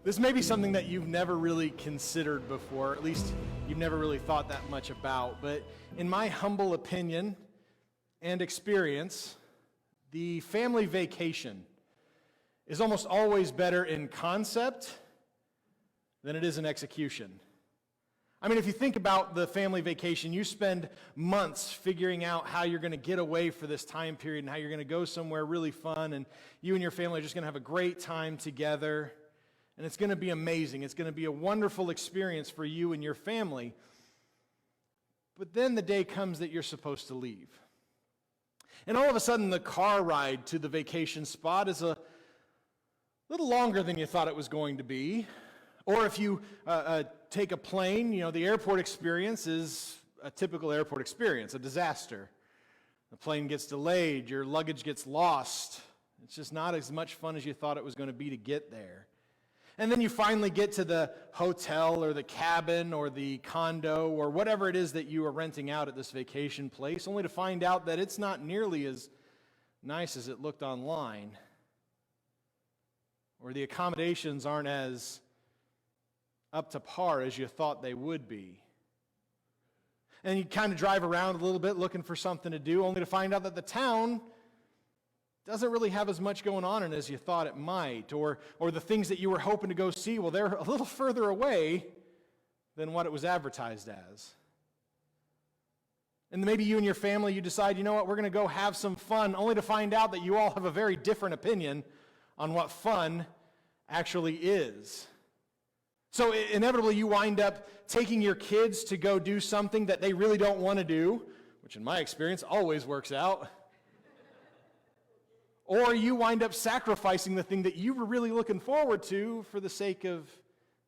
This may be something that you've never really considered before, at least you've never really thought that much about, but in my humble opinion and experience, the family vacation is almost always better in concept than it is in execution. I mean, if you think about the family vacation, you spend months figuring out how you're going to get away for this time period and how you're going to go somewhere really fun, and you and your family are just going to have a great time together. And it's going to be amazing. It's going to be a wonderful experience for you and your family. But then the day comes that you're supposed to leave. And all of a sudden, the car ride to the vacation spot is a little longer than you thought it was going to be. Or if you take a plane, the airport experience is a typical airport experience, a disaster. The plane gets delayed, your luggage gets lost. It's just not as much fun as you thought it was going to be to get there. And then you finally get to the hotel or the cabin or the condo or whatever it is that you are renting out at this vacation place, only to find out that it's not nearly as nice as it looked online, or the accommodations aren't as up to par as you thought they would be. And you kind of drive around a little bit looking for something to do, only to find out that the town doesn't really have as much going on in it as you thought it might, or the things that you were hoping to go see, well, they're a little further away than what it was advertised as. And maybe you and your family, you decide, you know what, we're going to go have some fun, only to find out that you all have a very different opinion on what fun actually is. So inevitably you wind up taking your kids to go do something that they really don't want to do, which in my experience always works out. Or you wind up sacrificing the thing that you were really looking forward to for the sake of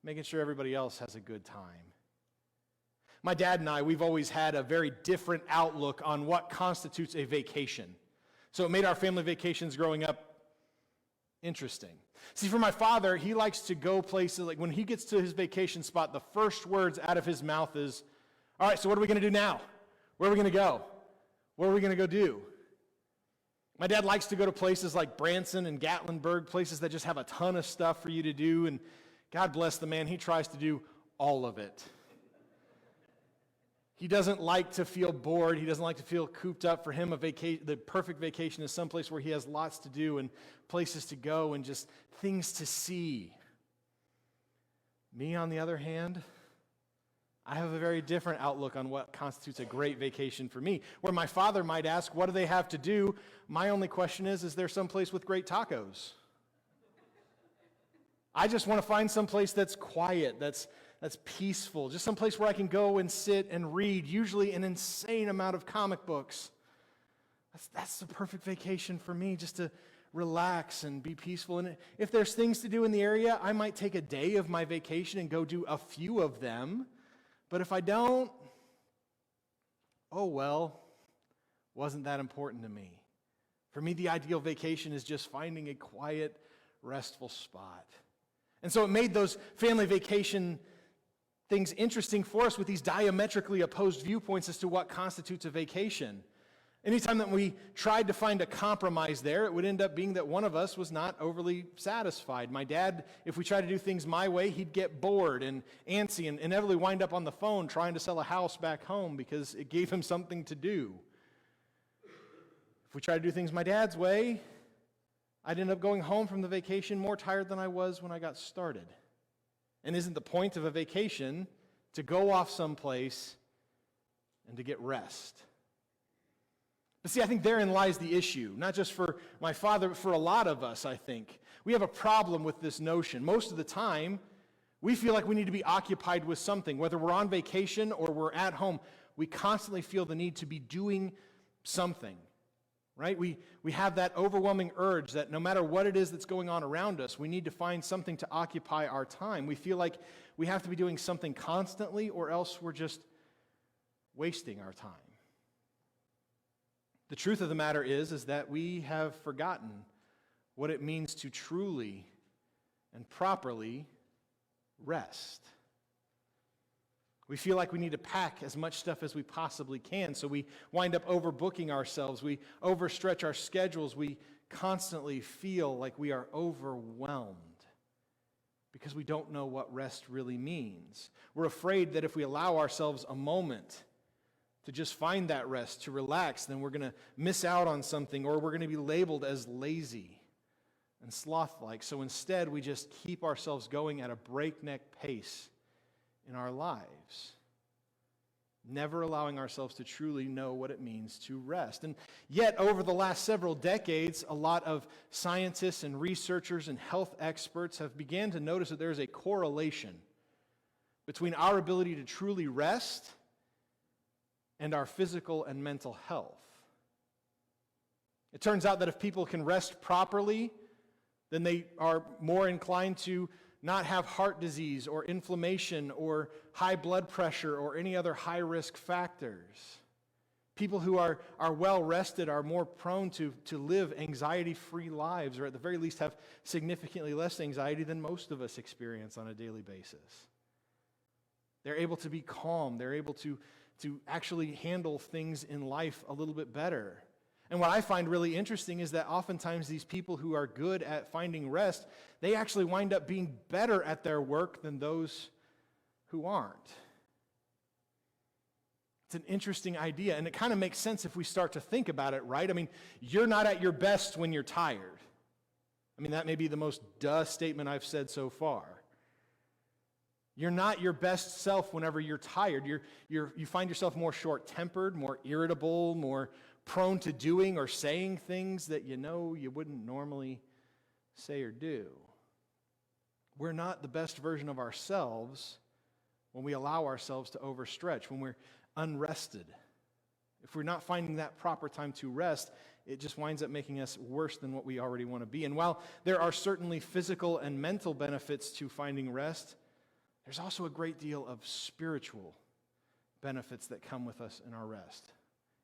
making sure everybody else has a good time. My dad and I, we've always had a very different outlook on what constitutes a vacation. So it made our family vacations growing up interesting. See, for my father, he likes to go places, like when he gets to his vacation spot, the first words out of his mouth is, all right, so what are we going to do now? Where are we going to go? What are we going to go do? My dad likes to go to places like Branson and Gatlinburg, places that just have a ton of stuff for you to do, and God bless the man, he tries to do all of it. He doesn't like to feel bored. He doesn't like to feel cooped up. For him, the perfect vacation is someplace where he has lots to do and places to go and just things to see. Me, on the other hand, I have a very different outlook on what constitutes a great vacation for me. Where my father might ask, what do they have to do? My only question is there someplace with great tacos? I just want to find someplace that's quiet, that's peaceful, just someplace where I can go and sit and read, usually an insane amount of comic books. That's the perfect vacation for me, just to relax and be peaceful. And if there's things to do in the area, I might take a day of my vacation and go do a few of them. But if I don't, oh well, wasn't that important to me. For me, the ideal vacation is just finding a quiet, restful spot. And so it made those family vacation things interesting for us with these diametrically opposed viewpoints as to what constitutes a vacation. Anytime that we tried to find a compromise there, it would end up being that one of us was not overly satisfied. My dad, if we tried to do things my way, he'd get bored and antsy and inevitably wind up on the phone trying to sell a house back home because it gave him something to do. If we tried to do things my dad's way, I'd end up going home from the vacation more tired than I was when I got started. And isn't the point of a vacation to go off someplace and to get rest? But see, I think therein lies the issue, not just for my father, but for a lot of us, I think. We have a problem with this notion. Most of the time, we feel like we need to be occupied with something. Whether we're on vacation or we're at home, we constantly feel the need to be doing something, right? We have that overwhelming urge that no matter what it is that's going on around us, we need to find something to occupy our time. We feel like we have to be doing something constantly or else we're just wasting our time. The truth of the matter is that we have forgotten what it means to truly and properly rest. We feel like we need to pack as much stuff as we possibly can, so we wind up overbooking ourselves. We overstretch our schedules. We constantly feel like we are overwhelmed because we don't know what rest really means. We're afraid that if we allow ourselves a moment to just find that rest, to relax, then we're going to miss out on something, or we're going to be labeled as lazy and sloth-like. So instead, we just keep ourselves going at a breakneck pace in our lives, never allowing ourselves to truly know what it means to rest. And yet, over the last several decades, a lot of scientists and researchers and health experts have began to notice that there is a correlation between our ability to truly rest and our physical and mental health. It turns out that if people can rest properly, then they are more inclined to not have heart disease or inflammation or high blood pressure or any other high-risk factors. People who are well rested are more prone to live anxiety-free lives, or at the very least have significantly less anxiety than most of us experience on a daily basis. They're able to be calm. They're able to actually handle things in life a little bit better. And what I find really interesting is that oftentimes these people who are good at finding rest, they actually wind up being better at their work than those who aren't. It's an interesting idea, and it kind of makes sense if we start to think about it, right? I mean, you're not at your best when you're tired. I mean, that may be the most duh statement I've said so far. You're not your best self whenever you're tired. You find yourself more short-tempered, more irritable, more prone to doing or saying things that you know you wouldn't normally say or do. We're not the best version of ourselves when we allow ourselves to overstretch, when we're unrested. If we're not finding that proper time to rest, it just winds up making us worse than what we already want to be. And while there are certainly physical and mental benefits to finding rest, there's also a great deal of spiritual benefits that come with us in our rest.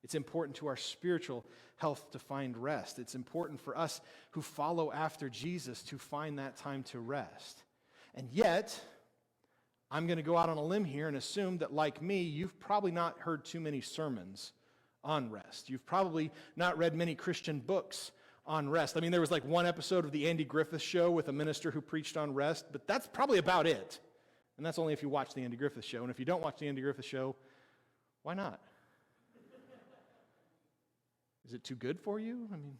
It's important to our spiritual health to find rest. It's important for us who follow after Jesus to find that time to rest. And yet, I'm going to go out on a limb here and assume that, like me, you've probably not heard too many sermons on rest. You've probably not read many Christian books on rest. I mean, there was like one episode of the Andy Griffith Show with a minister who preached on rest, but that's probably about it. And that's only if you watch the Andy Griffith Show. And if you don't watch the Andy Griffith Show, why not? Is it too good for you? I mean,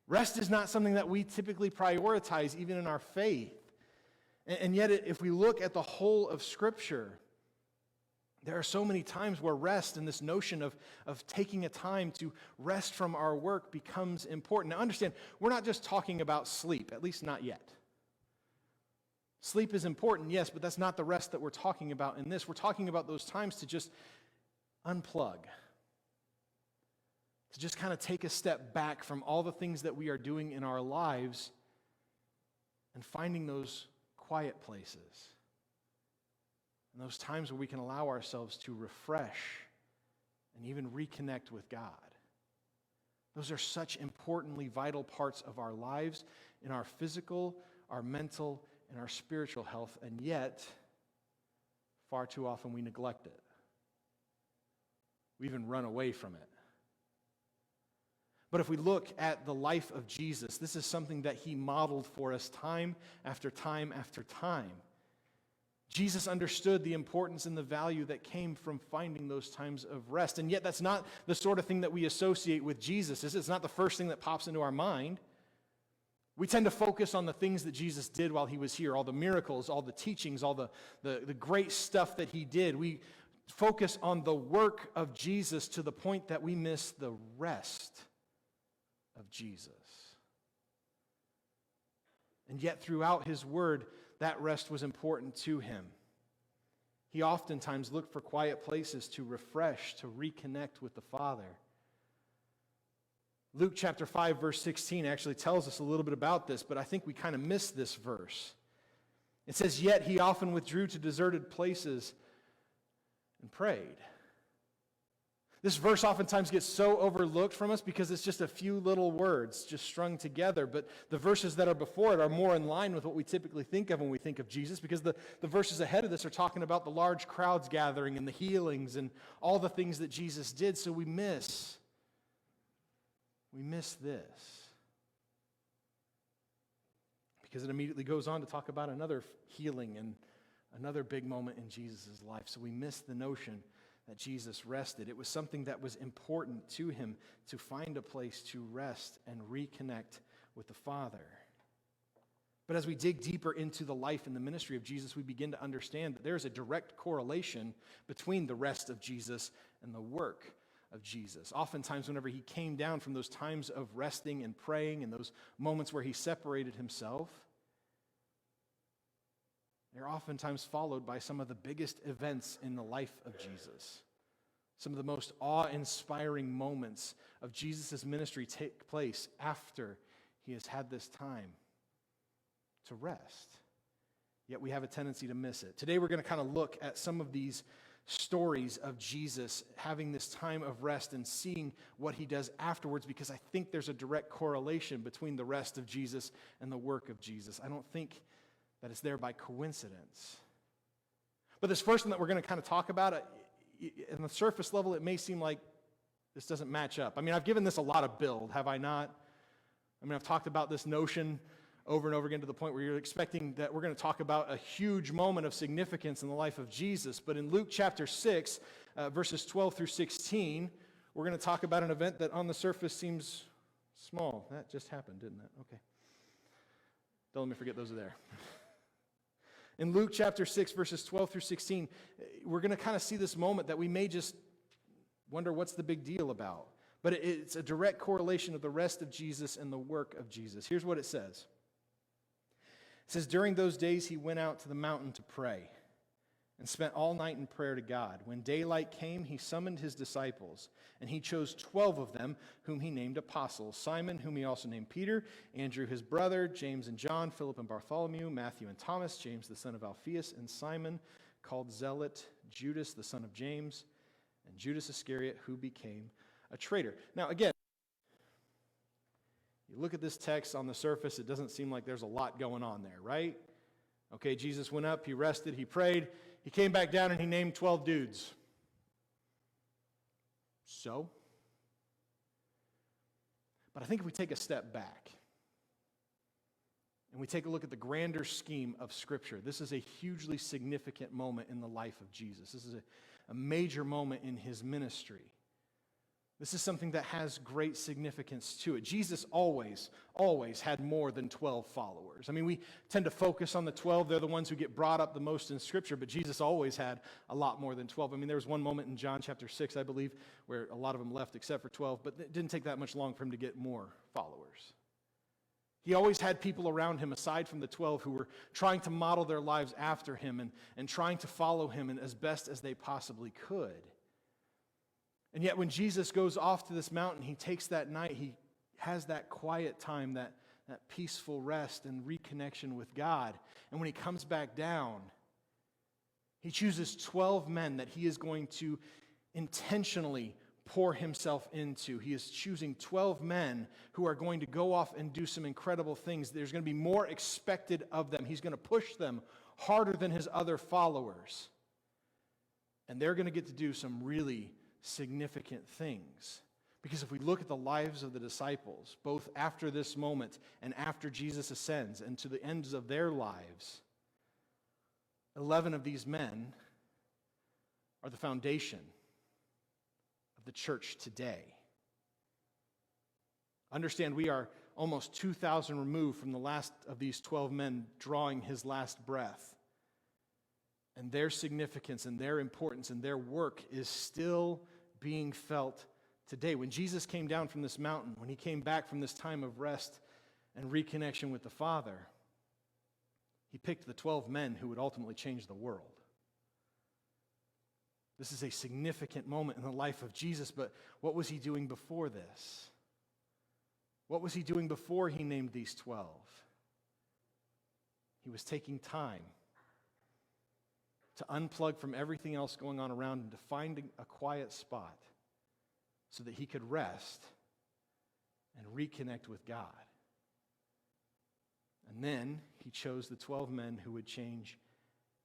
rest is not something that we typically prioritize, even in our faith. And yet, if we look at the whole of Scripture, there are so many times where rest and this notion of taking a time to rest from our work becomes important. Now, understand, we're not just talking about sleep, at least not yet. Sleep is important, yes, but that's not the rest that we're talking about in this. We're talking about those times to just unplug, to just kind of take a step back from all the things that we are doing in our lives and finding those quiet places and those times where we can allow ourselves to refresh and even reconnect with God. Those are such importantly vital parts of our lives in our physical, our mental, and our spiritual health, and yet far too often we neglect it. We even run away from it. But if we look at the life of Jesus, this is something that he modeled for us time after time after time. Jesus understood the importance and the value that came from finding those times of rest. And yet that's not the sort of thing that we associate with Jesus. It's not the first thing that pops into our mind. We tend to focus on the things that Jesus did while he was here, all the miracles, all the teachings, all the great stuff that he did. We focus on the work of Jesus to the point that we miss the rest of Jesus. And yet throughout his word, that rest was important to him. He oftentimes looked for quiet places to refresh, to reconnect with the Father. Luke chapter 5, verse 16 actually tells us a little bit about this, but I think we kind of miss this verse. It says, "Yet he often withdrew to deserted places and prayed." This verse oftentimes gets so overlooked from us because it's just a few little words just strung together, but the verses that are before it are more in line with what we typically think of when we think of Jesus, because the verses ahead of this are talking about the large crowds gathering and the healings and all the things that Jesus did, so we miss this. because it immediately goes on to talk about another healing and another big moment in Jesus' life. So we miss the notion that Jesus rested. It was something that was important to him to find a place to rest and reconnect with the Father. But as we dig deeper into the life and the ministry of Jesus, we begin to understand that there's a direct correlation between the rest of Jesus and the work of Jesus. Oftentimes, whenever he came down from those times of resting and praying and those moments where he separated himself, they're oftentimes followed by some of the biggest events in the life of Jesus. Some of the most awe-inspiring moments of Jesus' ministry take place after he has had this time to rest. Yet we have a tendency to miss it. Today we're going to kind of look at some of these stories of Jesus having this time of rest and seeing what he does afterwards, because I think there's a direct correlation between the rest of Jesus and the work of Jesus. I don't think that it's there by coincidence. But this first one that we're going to kind of talk about, on the surface level, it may seem like this doesn't match up. I mean, I've given this a lot of build, have I not? I mean, I've talked about this notion over and over again to the point where you're expecting that we're going to talk about a huge moment of significance in the life of Jesus. But in Luke chapter 6, verses 12 through 16, we're going to talk about an event that on the surface seems small. That just happened, didn't it? Okay. Don't let me forget those are there. In Luke chapter 6, verses 12 through 16, we're going to kind of see this moment that we may just wonder what's the big deal about. But it's a direct correlation of the rest of Jesus and the work of Jesus. Here's what it says. It says, during those days he went out to the mountain to pray and spent all night in prayer to God. When daylight came, he summoned his disciples, and he chose 12 of them, whom he named apostles: Simon, whom he also named Peter, Andrew his brother, James and John, Philip and Bartholomew, Matthew and Thomas, James the son of Alphaeus, and Simon called Zealot, Judas the son of James, and Judas Iscariot, who became a traitor. Now again, you look at this text on the surface, it doesn't seem like there's a lot going on there, right? Okay, Jesus went up, he rested, he prayed, he came back down, and he named 12 dudes. So? But I think if we take a step back and we take a look at the grander scheme of Scripture, this is a hugely significant moment in the life of Jesus. This is a major moment in his ministry. This is something that has great significance to it. Jesus always had more than 12 followers. I mean, we tend to focus on the 12. They're the ones who get brought up the most in Scripture, but Jesus always had a lot more than 12. I mean, there was one moment in John chapter 6, I believe, where a lot of them left except for 12, but it didn't take that much long for him to get more followers. He always had people around him, aside from the 12, who were trying to model their lives after him and trying to follow him as best as they possibly could. And yet when Jesus goes off to this mountain, he takes that night, he has that quiet time, that peaceful rest and reconnection with God. And when he comes back down, he chooses 12 men that he is going to intentionally pour himself into. He is choosing 12 men who are going to go off and do some incredible things. There's going to be more expected of them. He's going to push them harder than his other followers. And they're going to get to do some really significant things. Because if we look at the lives of the disciples, both after this moment and after Jesus ascends and to the ends of their lives, 11 of these men are the foundation of the church today. Understand, we are almost 2,000 removed from the last of these 12 men drawing his last breath. And their significance and their importance and their work is still being felt today. When Jesus came down from this mountain, when he came back from this time of rest and reconnection with the Father, he picked the 12 men who would ultimately change the world. This is a significant moment in the life of Jesus, but what was he doing before this? What was he doing before he named these 12? He was taking time to unplug from everything else going on around him, to find a quiet spot so that he could rest and reconnect with God. And then he chose the 12 men who would change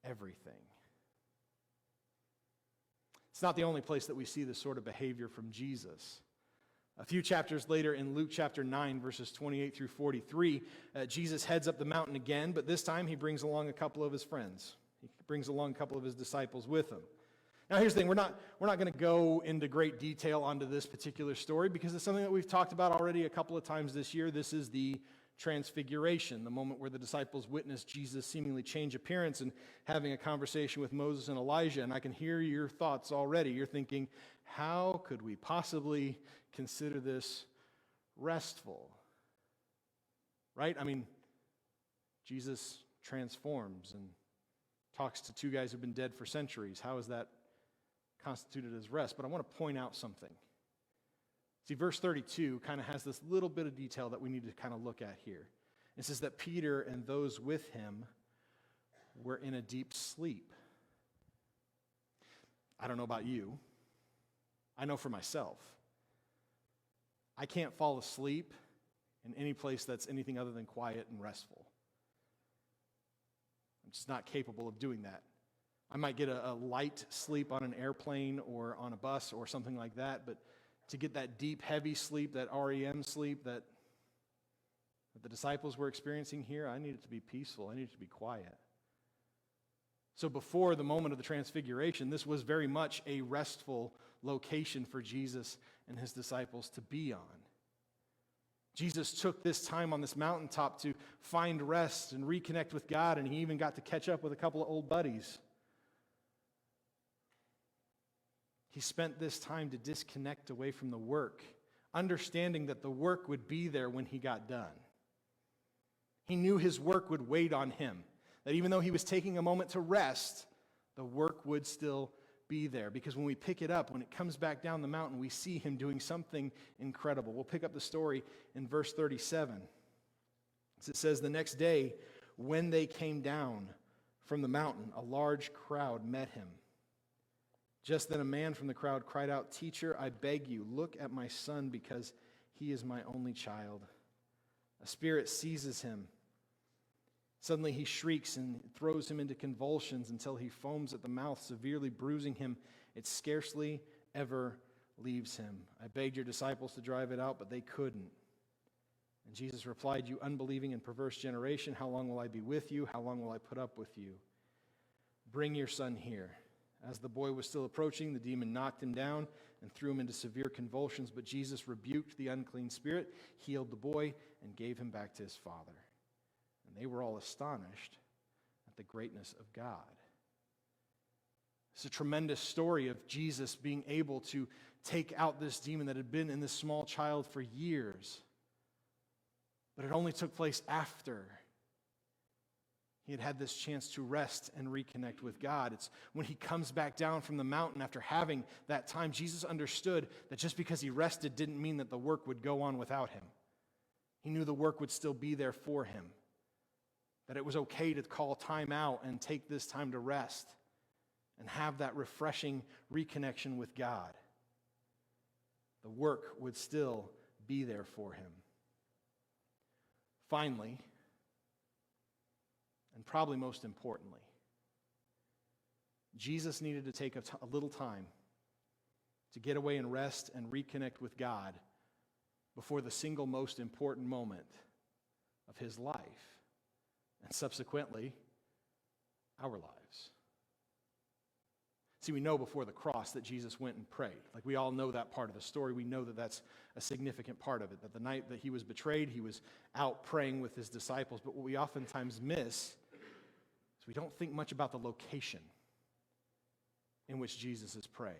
everything. It's not the only place that we see this sort of behavior from Jesus. A few chapters later in Luke chapter 9, verses 28 through 43, Jesus heads up the mountain again, but this time he brings along a couple of his friends. He brings along a couple of his disciples with him. Now here's the thing, we're not going to go into great detail onto this particular story because it's something that we've talked about already a couple of times this year. This is the Transfiguration, the moment where the disciples witnessed Jesus seemingly change appearance and having a conversation with Moses and Elijah. And I can hear your thoughts already. You're thinking, how could we possibly consider this restful? Right? I mean, Jesus transforms and talks to two guys who've been dead for centuries. How is that constituted as rest? But I want to point out something. See, verse 32 kind of has this little bit of detail that we need to kind of look at here. It says that Peter and those with him were in a deep sleep. I don't know about you. I know for myself. I can't fall asleep in any place that's anything other than quiet and restful. I'm just not capable of doing that. I might get a light sleep on an airplane or on a bus or something like that, but to get that deep, heavy sleep, that REM sleep that the disciples were experiencing here, I need it to be peaceful. I need it to be quiet. So before the moment of the Transfiguration, this was very much a restful location for Jesus and his disciples to be on. Jesus took this time on this mountaintop to find rest and reconnect with God, and he even got to catch up with a couple of old buddies. He spent this time to disconnect away from the work, understanding that the work would be there when he got done. He knew his work would wait on him, that even though he was taking a moment to rest, the work would still be there. Because when we pick it up, when it comes back down the mountain, we see him doing something incredible. We'll pick up the story in verse 37. It says, the next day, when they came down from the mountain, a large crowd met him. Just then a man from the crowd cried out, "Teacher, I beg you, look at my son because he is my only child. A spirit seizes him. Suddenly he shrieks and throws him into convulsions until he foams at the mouth, severely bruising him. It scarcely ever leaves him. I begged your disciples to drive it out, but they couldn't." And Jesus replied, "You unbelieving and perverse generation, how long will I be with you? How long will I put up with you? Bring your son here." As the boy was still approaching, the demon knocked him down and threw him into severe convulsions, but Jesus rebuked the unclean spirit, healed the boy, and gave him back to his father. And they were all astonished at the greatness of God. It's a tremendous story of Jesus being able to take out this demon that had been in this small child for years. But it only took place after he had had this chance to rest and reconnect with God. It's when he comes back down from the mountain after having that time, Jesus understood that just because he rested didn't mean that the work would go on without him. He knew the work would still be there for him, that it was okay to call time out and take this time to rest and have that refreshing reconnection with God. The work would still be there for him. Finally, and probably most importantly, Jesus needed to take a little time to get away and rest and reconnect with God before the single most important moment of his life, and subsequently, our lives. See, we know before the cross that Jesus went and prayed. Like, we all know that part of the story. We know that that's a significant part of it, that the night that he was betrayed, he was out praying with his disciples. But what we oftentimes miss is we don't think much about the location in which Jesus is praying.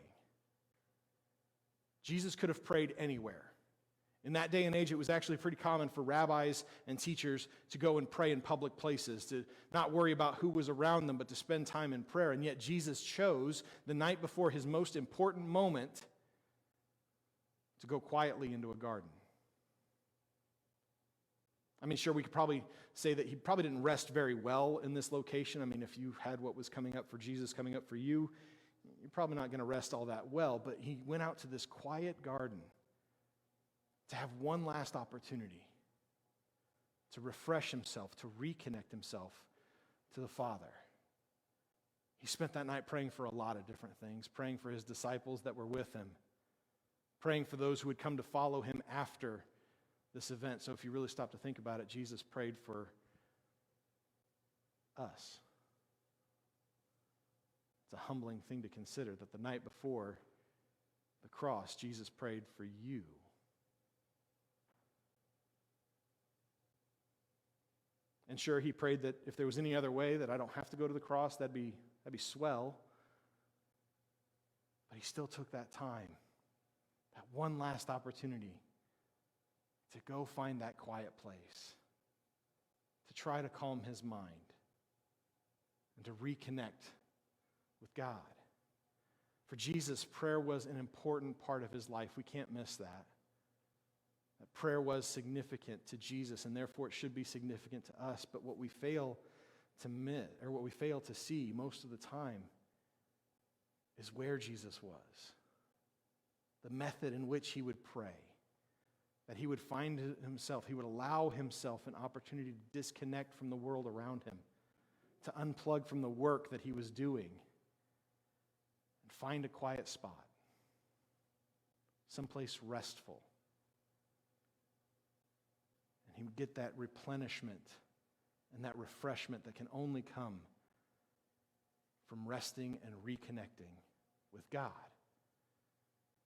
Jesus could have prayed anywhere. In that day and age, it was actually pretty common for rabbis and teachers to go and pray in public places, to not worry about who was around them, but to spend time in prayer. And yet Jesus chose the night before his most important moment to go quietly into a garden. I mean, sure, we could probably say that he probably didn't rest very well in this location. I mean, if you had what was coming up for Jesus coming up for you, you're probably not going to rest all that well. But he went out to this quiet garden to have one last opportunity to refresh himself, to reconnect himself to the Father. He spent that night praying for a lot of different things, praying for his disciples that were with him, praying for those who would come to follow him after this event. So if you really stop to think about it, Jesus prayed for us. It's a humbling thing to consider that the night before the cross, Jesus prayed for you. And sure, he prayed that if there was any other way that I don't have to go to the cross, that'd be swell. But he still took that time, that one last opportunity to go find that quiet place, to try to calm his mind, and to reconnect with God. For Jesus, prayer was an important part of his life. We can't miss that. That prayer was significant to Jesus, and therefore it should be significant to us. But what we fail to miss, or what we fail to see most of the time, is where Jesus was. The method in which he would pray. That he would find himself, he would allow himself an opportunity to disconnect from the world around him, to unplug from the work that he was doing, and find a quiet spot, someplace restful. And he would get that replenishment and that refreshment that can only come from resting and reconnecting with God.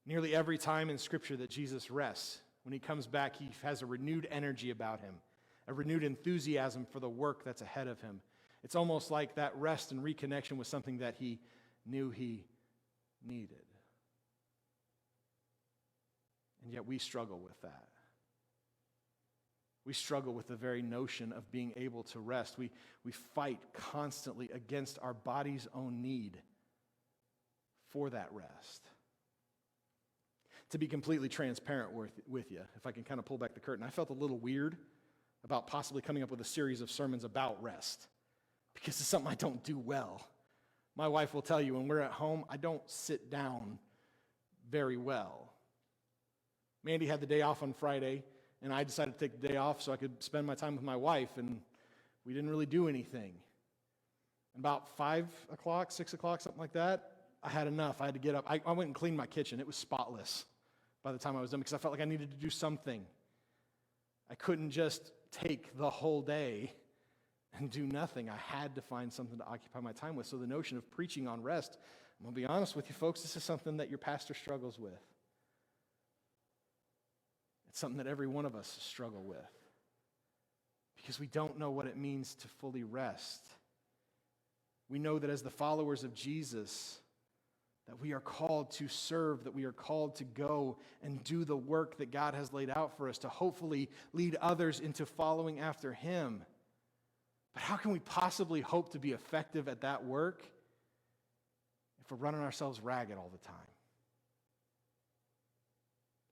Nearly every time in Scripture that Jesus rests, when he comes back, he has a renewed energy about him, a renewed enthusiasm for the work that's ahead of him. It's almost like that rest and reconnection was something that he knew he needed. And yet we struggle with that. We struggle with the very notion of being able to rest. We fight constantly against our body's own need for that rest. To be completely transparent with you, if I can kind of pull back the curtain, I felt a little weird about possibly coming up with a series of sermons about rest, because it's something I don't do well. My wife will tell you, when we're at home, I don't sit down very well. Mandy had the day off on Friday, and I decided to take the day off so I could spend my time with my wife, and we didn't really do anything. And about 5 o'clock, 6 o'clock, something like that, I had enough. I had to get up. I went and cleaned my kitchen. It was spotless by the time I was done because I felt like I needed to do something. I couldn't just take the whole day and do nothing. I had to find something to occupy my time with. So the notion of preaching on rest, I'm going to be honest with you folks, this is something that your pastor struggles with. It's something that every one of us struggle with because we don't know what it means to fully rest. We know that as the followers of Jesus, that we are called to serve, that we are called to go and do the work that God has laid out for us, to hopefully lead others into following after him. But how can we possibly hope to be effective at that work if we're running ourselves ragged all the time?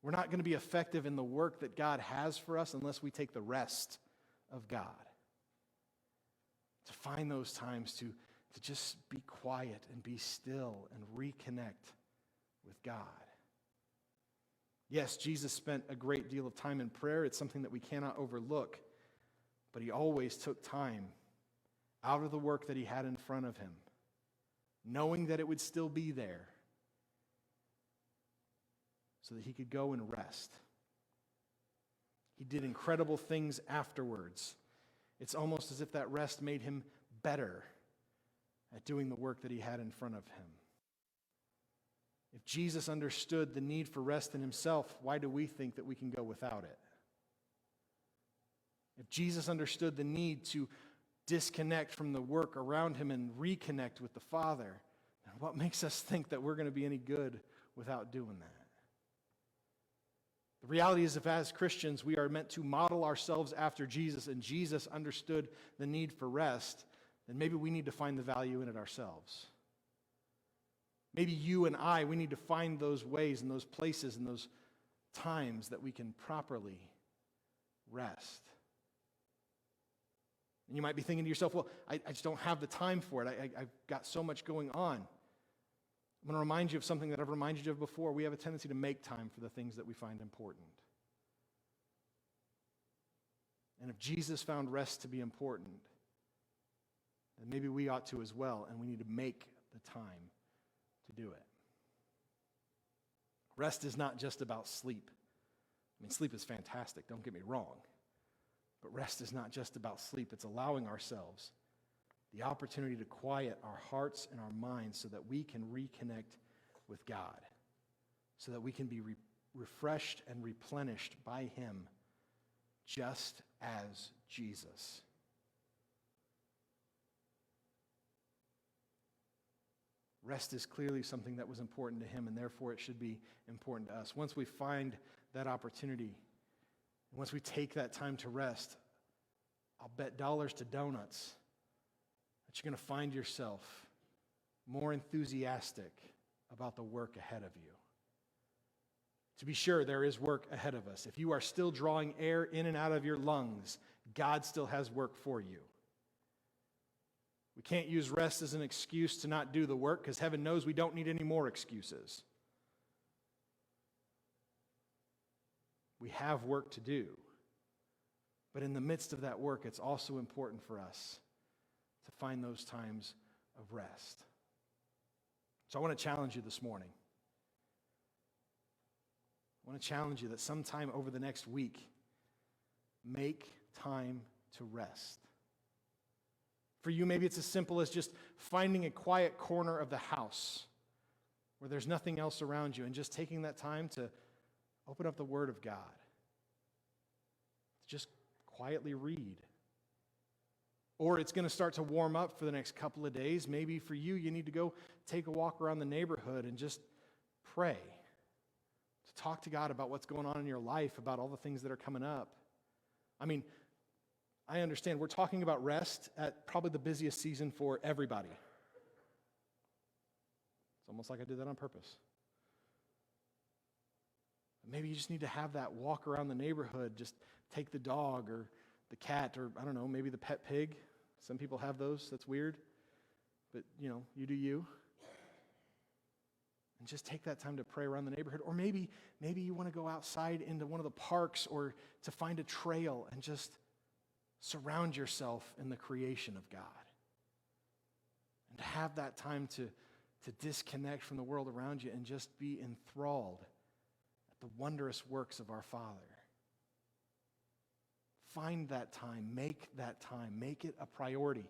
We're not going to be effective in the work that God has for us unless we take the rest of God. To find those times to just be quiet and be still and reconnect with God. Yes, Jesus spent a great deal of time in prayer. It's something that we cannot overlook. But he always took time out of the work that he had in front of him, knowing that it would still be there, so that he could go and rest. He did incredible things afterwards. It's almost as if that rest made him better at doing the work that he had in front of him. If Jesus understood the need for rest in himself, why do we think that we can go without it? If Jesus understood the need to disconnect from the work around him and reconnect with the Father, then what makes us think that we're going to be any good without doing that? The reality is, if as Christians we are meant to model ourselves after Jesus, and Jesus understood the need for rest, then maybe we need to find the value in it ourselves. Maybe you and I, we need to find those ways and those places and those times that we can properly rest. And you might be thinking to yourself, well, I just don't have the time for it. I've got so much going on. I'm going to remind you of something that I've reminded you of before. We have a tendency to make time for the things that we find important. And if Jesus found rest to be important, then maybe we ought to as well, and we need to make the time to do it. Rest is not just about sleep. I mean, sleep is fantastic, don't get me wrong. But rest is not just about sleep. It's allowing ourselves the opportunity to quiet our hearts and our minds so that we can reconnect with God, so that we can be refreshed and replenished by Him, just as Jesus. Rest is clearly something that was important to Him, and therefore it should be important to us. Once we find that opportunity, once we take that time to rest, I'll bet dollars to donuts that you're going to find yourself more enthusiastic about the work ahead of you. To be sure, there is work ahead of us. If you are still drawing air in and out of your lungs, God still has work for you. We can't use rest as an excuse to not do the work, because heaven knows we don't need any more excuses. We have work to do. But in the midst of that work, it's also important for us to find those times of rest. So I want to challenge you this morning. I want to challenge you that sometime over the next week, make time to rest. For you, maybe it's as simple as just finding a quiet corner of the house where there's nothing else around you and just taking that time to open up the Word of God. Just quietly read. Or it's going to start to warm up for the next couple of days. Maybe for you, you need to go take a walk around the neighborhood and just pray. To talk to God about what's going on in your life, about all the things that are coming up. I mean, I understand we're talking about rest at probably the busiest season for everybody. It's almost like I did that on purpose. Maybe you just need to have that walk around the neighborhood, just take the dog or the cat or, I don't know, maybe the pet pig. Some people have those. That's weird. But, you do you. And just take that time to pray around the neighborhood. Or maybe you want to go outside into one of the parks or to find a trail and just surround yourself in the creation of God. And to have that time to disconnect from the world around you and just be enthralled at the wondrous works of our Father. Find that time, make it a priority.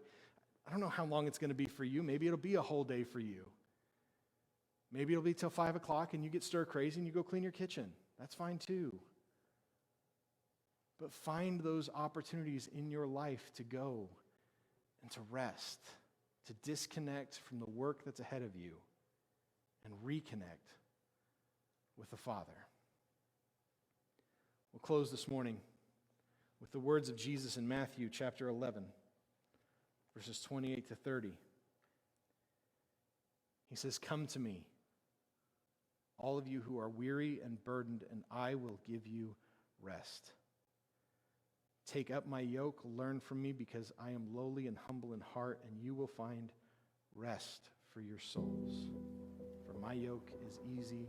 I don't know how long it's going to be for you. Maybe it'll be a whole day for you. Maybe it'll be till 5 o'clock and you get stir crazy and you go clean your kitchen. That's fine too. But find those opportunities in your life to go and to rest, to disconnect from the work that's ahead of you and reconnect with the Father. We'll close this morning with the words of Jesus in Matthew chapter 11, verses 28 to 30. He says, "Come to me, all of you who are weary and burdened, and I will give you rest. Take up my yoke, learn from me, because I am lowly and humble in heart, and you will find rest for your souls. For my yoke is easy,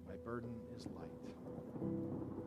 my burden is light."